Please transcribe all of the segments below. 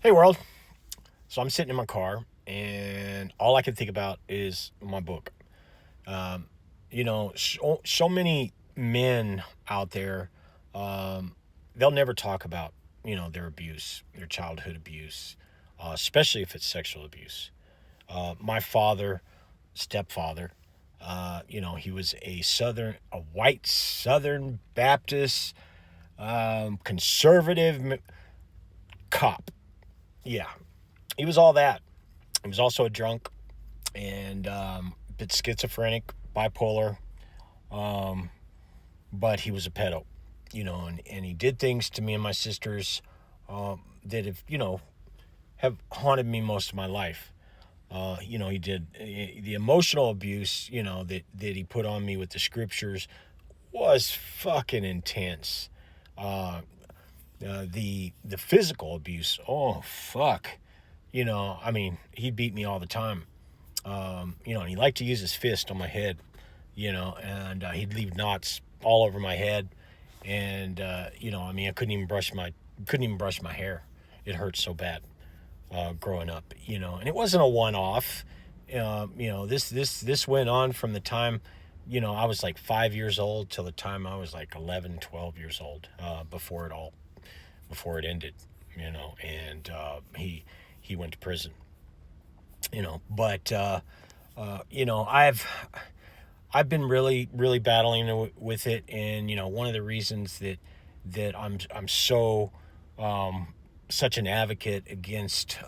Hey world. So I'm sitting in my car and all I can think about is my book. Um, so many men out there, um, they'll never talk about, their abuse, their childhood abuse, especially if it's sexual abuse. My father, stepfather, he was a white Southern Baptist, conservative cop. Yeah, he was all that. He was also a drunk and a bit schizophrenic, bipolar, um, but he was a pedo, and he did things to me and my sisters that have haunted me most of my life. He did the emotional abuse, that he put on me with the scriptures was fucking intense. Uh, the physical abuse, oh fuck, I mean, he beat me all the time. And he liked to use his fist on my head, and he'd leave knots all over my head. And, I mean, I couldn't even brush my hair. It hurt so bad, growing up, and it wasn't a one-off. This went on from the time, I was like 5 years old till the time I was like 11, 12 years old, before it ended, and, he went to prison, but, I've been really, really battling with it, and one of the reasons that I'm so such an advocate against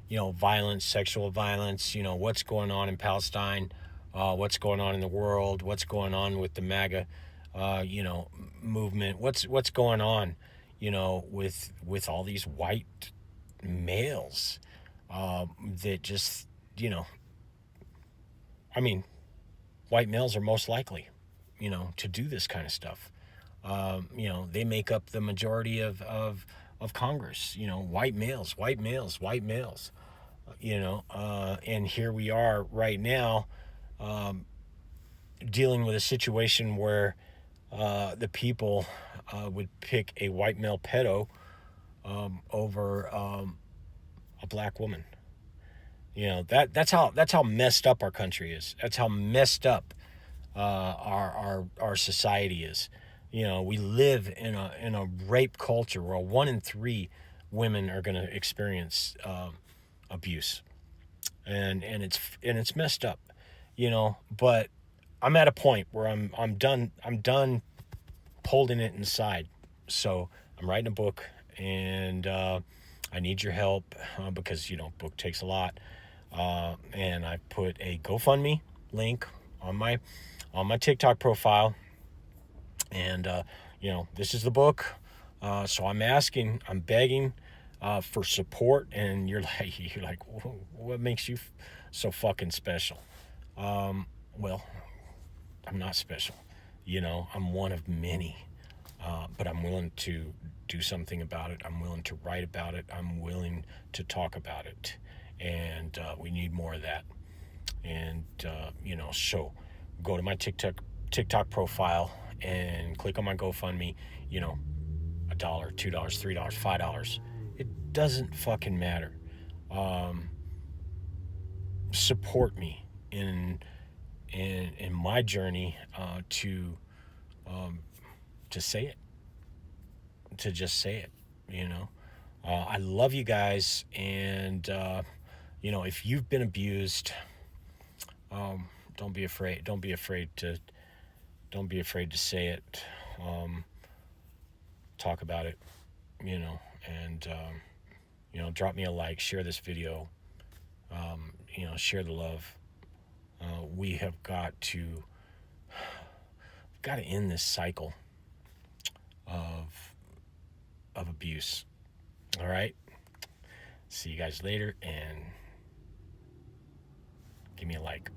violence, sexual violence. What's going on in Palestine, what's going on in the world, what's going on with the MAGA, movement. What's going on, with all these white males that just I mean, white males are most likely, to do this kind of stuff. They make up the majority of Congress, white males, white males, white males, and here we are right now, dealing with a situation where the people would pick a white male pedo over a black woman. That's how messed up our country is. That's how messed up our society is. We live in a rape culture where 1 in 3 women are going to experience abuse, and it's messed up. But I'm at a point where I'm done holding it inside. So I'm writing a book, and I need your help, because book takes a lot. And I put a GoFundMe link on my TikTok profile, and this is the book. So I'm begging for support, and you're like, what makes you so fucking special? Well, I'm not special. I'm one of many, but I'm willing to do something about it. I'm willing to write about it. I'm willing to talk about it, and we need more of that. And so go to my TikTok profile and click on my GoFundMe. $1, $2, $3, $5. It doesn't fucking matter. Um, Support me in my journey, um, to say it, to just say it. I love you guys, and if you've been abused, don't be afraid. Don't be afraid to say it. Um, Talk about it. And drop me a like, share this video. Share the love. We have got to end this cycle of abuse. All right. See you guys later, and give me a like.